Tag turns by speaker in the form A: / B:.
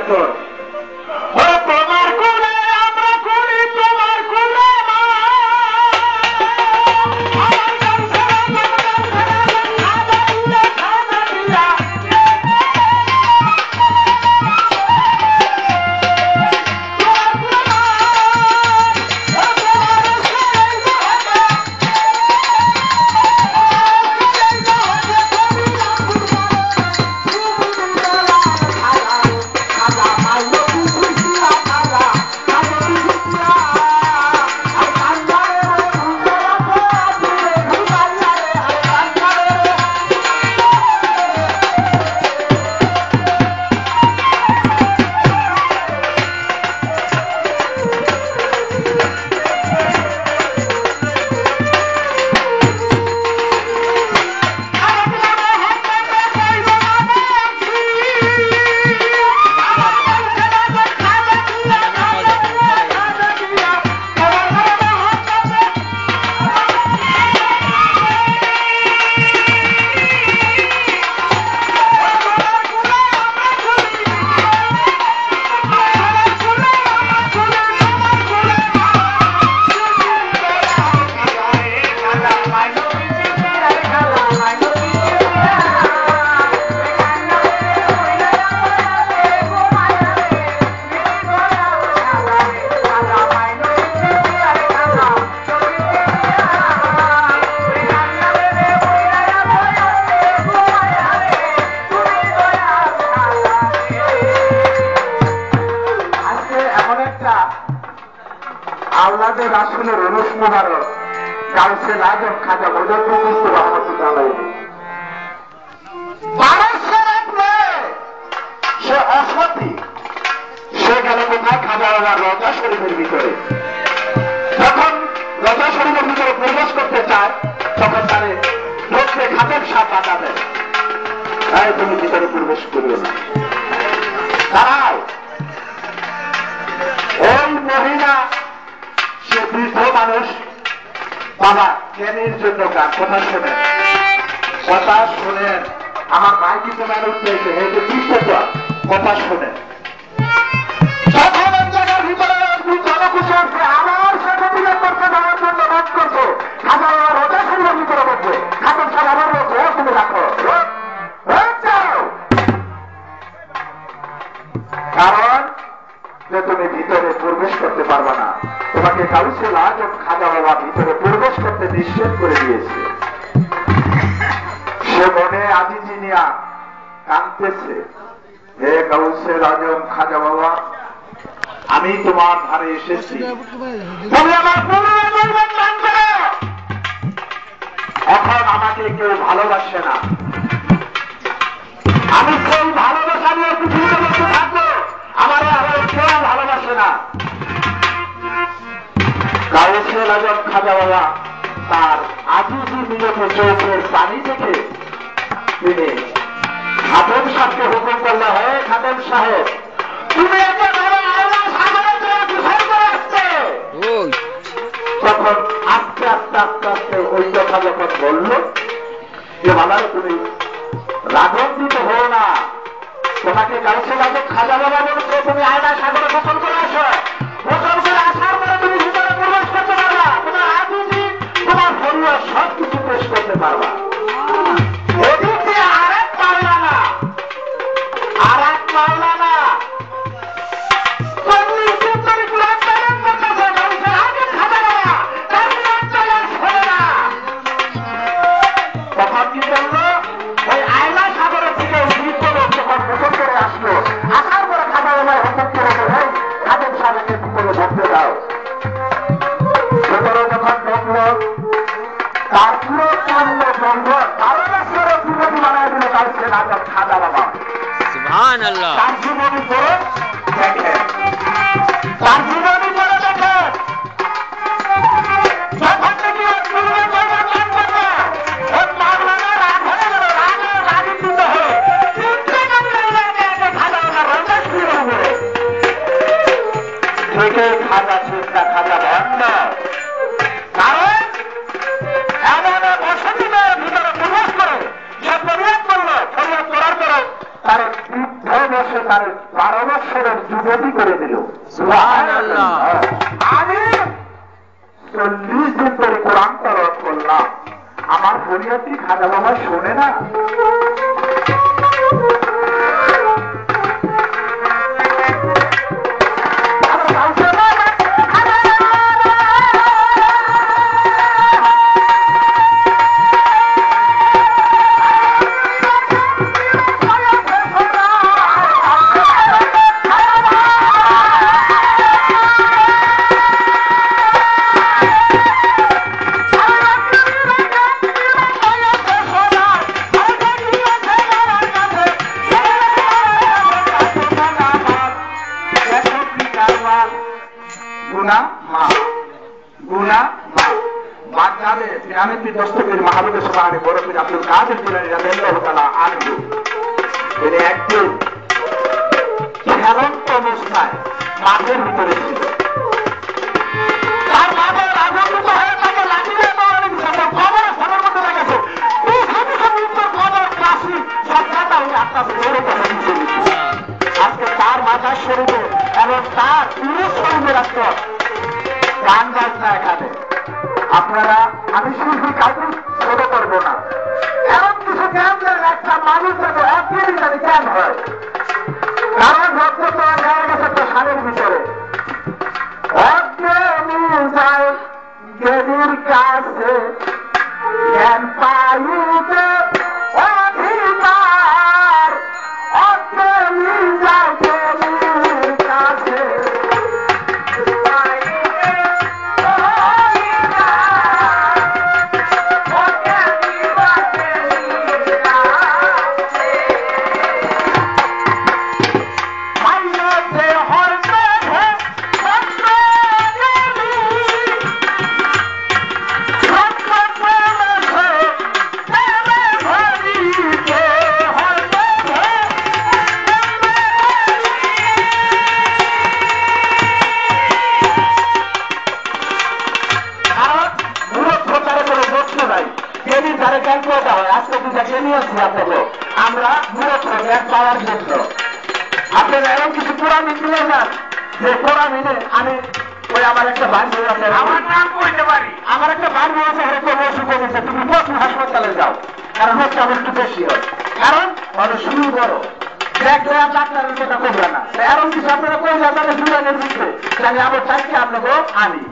A: তোর তোমার কোলে আমরা করি তোমার কোলে আল্লাদের রাসূলের রুশ মুবারক গাউসুল আজম খাজা মুজাদ্দিদ মুস্তাফা রহমাতুল্লাহ আলাইহি সে অসতী সে গেল কোথায় খাজা বাবার রওজা শরীফের ভিতরে যখন রওজা শরীফের ভিতরে প্রবেশ করতে চায় তখন তারে ঢুকতে খাদেম সাহেব বাধা দেয় তাই তুমি ভিতরে প্রবেশ করিও না দাঁড়াও ওই মহিলা সে বৃদ্ধ মানুষ বাবা জ্ঞানের জন্য গান কথা শোনেন আমার ভাই কিন্তু মানুষ পেয়েছে এই যে বৃদ্ধ কথা শোনেন জায়গার ভিতরে জনকুশ আসছে আমার সাথে মিলে করতে দেওয়ার জন্য রোধ করছে খাজা রোজা শরীরের ভিতরে বলছে খাজা সাহেব আমার বলছে তুমি রাখো কারণ যে তুমি ভিতরে প্রবেশ করতে পারবা না তোমাকে গাউসুল আজম খাজা বাবা ভিতরে প্রবেশ করতে নিষেধ করে দিয়েছে সে মনে আজিজি নিয়া কাঁদতেছে হে গাউসুল আজম খাজা বাবা আমি তোমার ধারে এসেছি তুমি আমার এখন আমাকে কেউ ভালোবাসে না আমি সেই ভালোবাসা নিয়ে পৃথিবীতে বসে থাকবো আমার কেউ ভালোবাসে না গাউসুল আজম খাজা বাবা তার আজিজি মিলতে চোখের পানি থেকে তিনি খাদেম সাহেবকে হুকুম করলে হে খাদেম সাহেব তুমি তখন আস্তে আস্তে আস্তে আস্তে ওই কথা যখন বলল যে বাবা তুমি রাগান্বিত হও না তোমাকে গাউসুল আজম খাজা বাবা বলছে তুমি আয়না সাগরে গোসল করে আসো গোসল করে আসার পরে তুমি ভিতরে প্রবেশ করতে পারবা তোমার আজিজি তোমার হরিয়া সব কিছু পেশ করতে পারবা এদিক দিয়ে আরেক মাওলানা তখন কি বললো ওই আয়না সাগরের থেকে বৃদ্ধ লোক যখন গোসল করে আসলো আসার পরে খাজা বাবায় হুকুম করে দেয় খাদেম সাহেবকে ভিতরে ঢুকতে দাও ভিতরে যখন ঢুকলো তার পুরো কান্ড বন্ধ 12 বছরের যুবতী বানায় দিল গাউসুল আজম খাজা বাবা সুবহানাল্লাহ তার জীবনী পড়ে দেখেন তার জীবনী পড়ে দেখেন যখন থেকে খাজা চিন্তা খাজা ভণ্ড কারণ এমন বসতিদের ভিতরে প্রবেশ করে যে ফরিয়াদ করলো ফরিয়াদ করার পরে তার বৃদ্ধ বসে তার 12 বছর শরীয়তি খাজা বাবা শোনে না? দস্তগীর মাহবুবে সুবহানী বড় পীর আব্দুল কাদের জিলানী রাদিয়াল্লাহু তাআলা আনহু তিনি একদিন খেলন্ত অবস্থায় মাঠের ভিতরে ছিল। তার মাথায় আগুন হয়ে তাকে লাগিয়ে দৌড়ানি দিচ্ছে, খবরে ফোনের মধ্যে লেগেছে খবর কাশি সরকারটা ওই আটটা বেরো করে দিচ্ছে। আজকে তার মাথার শরীরে এবং তার পুরো শরীরে রাখতে গান বাজনা এখানে আপনারা, আমি শিল্পী কাউকে ছোট করবো না, এমন কিছু জ্ঞানের একটা মানুষ যাতে একদিনই জানি জ্ঞান হয়, কারণ ভক্ত তোমার হয়ে গেছে একটা সারের ভিতরে অজ্ঞানী যায় জ্ঞানীর কাছে জ্ঞান পাইতে অধিকার, অজ্ঞানী যায় জ্ঞানীর কাছে আমরা পাওয়ার জন্য আপনারা এমন কিছু কোরআন নিয়ে যান যে কোরআন এনে আমি ওই আমার একটা বান্ধব আছে, আমার নাম বলতে পারি, আমার একটা বান্ধব আছে হয়তো অসুখ হয়েছে, তুমি প্রথম হাসপাতালে যাও, কারণ হচ্ছে আমার একটু বেশি হয়, কারণ অনেক শুরু করো দেখলে ডাক্তারের কথা করবে না, এমন কিছু আপনারা করে যাবেন সুরানের ভিতরে জানি আমার চাইতে আপনাকে আনি